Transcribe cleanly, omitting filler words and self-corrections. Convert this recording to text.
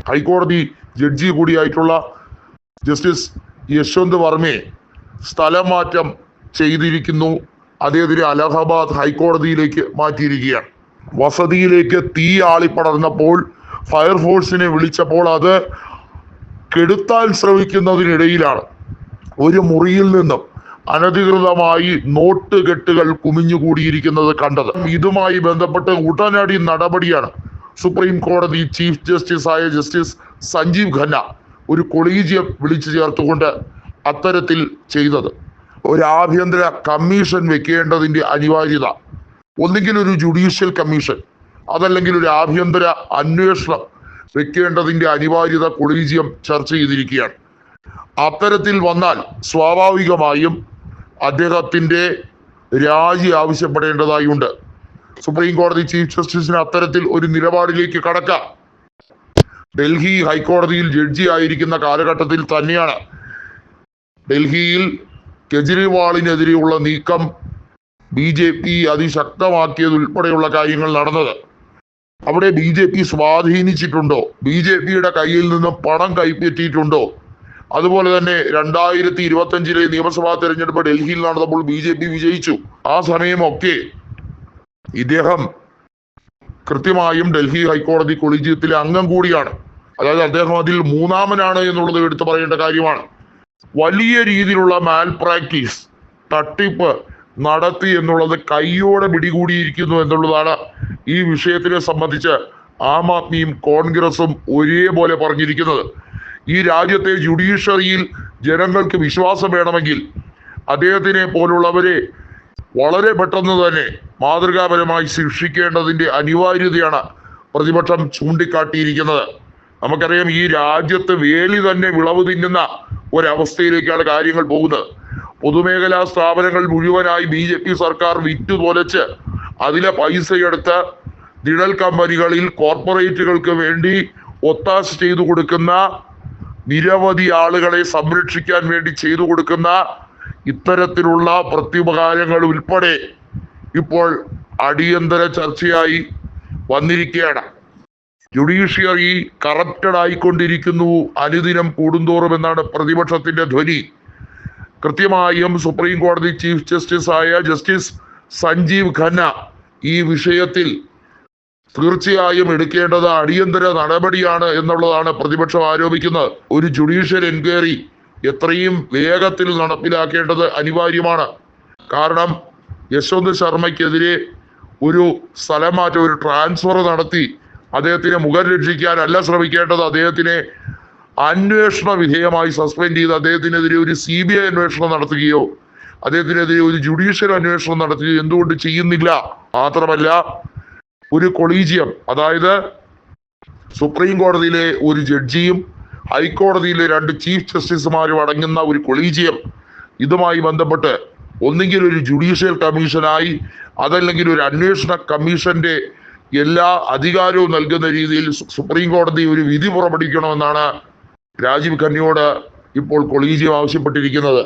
ഹൈക്കോടതി judge കൂടിയായിട്ടുള്ള justice Yashwant വർമ്മയെ സ്ഥലം മാറ്റം ചെയ്തിരിക്കുന്നു. അദ്ദേഹത്തിന് അലഹബാദ് ഹൈക്കോടതിയിലേക്ക് മാറ്റിയിരിക്കുകയാണ്. വസതിയിലേക്ക് തീ ആളിപ്പടർന്നപ്പോൾ ഫയർഫോഴ്സിനെ വിളിച്ചപ്പോൾ അത് കെടുത്താൻ ശ്രമിക്കുന്നതിനിടയിലാണ് ഒരു മുറിയിൽ നിന്നും അനധികൃതമായി നോട്ട് കെട്ടുകൾ കുമിഞ്ഞുകൂടിയിരിക്കുന്നത് കണ്ടത്. ഇതുമായി ബന്ധപ്പെട്ട് ഉടനടി നടപടിയാണ് സുപ്രീം കോടതി ചീഫ് ജസ്റ്റിസ് ആയ ജസ്റ്റിസ് സഞ്ജീവ് ഖന്ന ഒരു കൊളീജിയം വിളിച്ചു ചേർത്തുകൊണ്ട് അത്തരത്തിൽ ചെയ്തത്. ഒരു ആഭ്യന്തര കമ്മീഷൻ വെക്കേണ്ടതിന്റെ അനിവാര്യത, ഒന്നുകിൽ ഒരു ജുഡീഷ്യൽ കമ്മീഷൻ അതല്ലെങ്കിൽ ഒരു ആഭ്യന്തര അന്വേഷണം വെക്കേണ്ടതിന്റെ അനിവാര്യത കൊളീജിയം ചർച്ച ചെയ്തിരിക്കുകയാണ്. അത്തരത്തിൽ വന്നാൽ സ്വാഭാവികമായും അദ്ദേഹത്തിന്റെ രാജി ആവശ്യപ്പെടേണ്ടതായുണ്ട്. സുപ്രീം കോടതി ചീഫ് ജസ്റ്റിസിന് അത്തരത്തിൽ ഒരു നിലപാടിലേക്ക് കടക്കാം. ഡൽഹി ഹൈക്കോടതിയിൽ ജഡ്ജി ആയിരിക്കുന്ന കാലഘട്ടത്തിൽ തന്നെയാണ് ഡൽഹിയിൽ കെജ്രിവാളിനെതിരെയുള്ള നീക്കം BJP അതിശക്തമാക്കിയത് ഉൾപ്പെടെയുള്ള കാര്യങ്ങൾ നടന്നത്. അവിടെ BJP സ്വാധീനിച്ചിട്ടുണ്ടോ, BJPയുടെ കയ്യിൽ നിന്ന് പണം കൈപ്പറ്റിയിട്ടുണ്ടോ? അതുപോലെ തന്നെ 2025 നിയമസഭാ തെരഞ്ഞെടുപ്പ് ഡൽഹിയിൽ നടന്നപ്പോൾ BJP വിജയിച്ചു. ആ സമയമൊക്കെ ഇദ്ദേഹം കൃത്യമായും ഡൽഹി ഹൈക്കോടതി കൊളീജിയത്തിലെ അംഗം കൂടിയാണ്. അതായത് അദ്ദേഹം അതിൽ മൂന്നാമനാണ് എന്നുള്ളത് എടുത്തു പറയേണ്ട കാര്യമാണ്. വലിയ രീതിയിലുള്ള മാൽ പ്രാക്ടീസ്, തട്ടിപ്പ് നടത്തി എന്നുള്ളത് കയ്യോടെ പിടികൂടിയിരിക്കുന്നു എന്നുള്ളതാണ് ഈ വിഷയത്തിനെ സംബന്ധിച്ച് ആം ആദ്മിയും കോൺഗ്രസും ഒരേപോലെ പറഞ്ഞിരിക്കുന്നത്. ഈ രാജ്യത്തെ ജുഡീഷ്യറിയിൽ ജനങ്ങൾക്ക് വിശ്വാസം വേണമെങ്കിൽ അദ്ദേഹത്തിനെ പോലുള്ളവരെ വളരെ പെട്ടെന്ന് തന്നെ മാതൃകാപരമായി ശിക്ഷിക്കേണ്ടതിന്റെ അനിവാര്യതയാണ് പ്രതിപക്ഷം ചൂണ്ടിക്കാട്ടിയിരിക്കുന്നത്. നമുക്കറിയാം, ഈ രാജ്യത്ത് വേലി തന്നെ വിളവ് തിന്നുന്ന ഒരവസ്ഥയിലേക്കാണ് കാര്യങ്ങൾ പോകുന്നത്. പൊതുമേഖലാ സ്ഥാപനങ്ങൾ മുഴുവനായി BJP സർക്കാർ വിറ്റുതൊലച്ച് അതിലെ പൈസയെടുത്ത് നിഴൽ കമ്പനികളിൽ കോർപ്പറേറ്റുകൾക്ക് വേണ്ടി ഒത്താശ ചെയ്തു കൊടുക്കുന്ന, നിരവധി ആളുകളെ സംരക്ഷിക്കാൻ വേണ്ടി ചെയ്തു കൊടുക്കുന്ന ഇത്തരത്തിലുള്ള പ്രത്യുപകാരങ്ങൾ ഉൾപ്പെടെ ഇപ്പോൾ അടിയന്തര ചർച്ചയായി വന്നിരിക്കുകയാണ്. ജുഡീഷ്യറി കറപ്റ്റഡ് ആയിക്കൊണ്ടിരിക്കുന്നു അനുദിനം കൂടുന്തോറും എന്നാണ് പ്രതിപക്ഷത്തിന്റെ ധ്വനി. കൃത്യമായും സുപ്രീം കോടതി ചീഫ് ജസ്റ്റിസ് ആയ ജസ്റ്റിസ് സഞ്ജീവ് ഖന്ന ഈ വിഷയത്തിൽ തീർച്ചയായും എടുക്കേണ്ടത് അടിയന്തര നടപടിയാണ് എന്നുള്ളതാണ് പ്രതിപക്ഷം ആരോപിക്കുന്നത്. ഒരു ജുഡീഷ്യൽ എൻക്വയറി എത്രയും വേഗത്തിൽ നടപ്പിലാക്കേണ്ടത് അനിവാര്യമാണ്. കാരണം യശ്വന്ത് ശർമ്മയ്ക്കെതിരെ ഒരു സ്ഥലം മാറ്റം, ഒരു ട്രാൻസ്ഫർ നടത്തി അദ്ദേഹത്തിനെ മുഖം രക്ഷിക്കാനല്ല ശ്രമിക്കേണ്ടത്. അദ്ദേഹത്തിനെ അന്വേഷണ വിധേയമായി സസ്പെൻഡ് ചെയ്ത് അദ്ദേഹത്തിനെതിരെ ഒരു CBI അന്വേഷണം നടത്തുകയോ അദ്ദേഹത്തിനെതിരെ ഒരു ജുഡീഷ്യൽ അന്വേഷണം നടത്തുകയോ എന്തുകൊണ്ട് ചെയ്യുന്നില്ല? മാത്രമല്ല, ഒരു കൊളീജിയം, അതായത് സുപ്രീം കോടതിയിലെ ഒരു ജഡ്ജിയും ഹൈക്കോടതിയിലെ 2 ചീഫ് ജസ്റ്റിസുമാരും അടങ്ങുന്ന ഒരു കൊളീജിയം ഇതുമായി ബന്ധപ്പെട്ട് ഒന്നുകിൽ ഒരു ജുഡീഷ്യൽ കമ്മീഷനായി അതല്ലെങ്കിൽ ഒരു അന്വേഷണ കമ്മീഷന്റെ എല്ലാ അധികാരവും നൽകുന്ന രീതിയിൽ സുപ്രീം കോടതി ഒരു വിധി പുറപ്പെടുവിക്കണമെന്നാണ് രാജീവ് ഖന്നയോട് ഇപ്പോൾ കൊളീജിയം ആവശ്യപ്പെട്ടിരിക്കുന്നത്.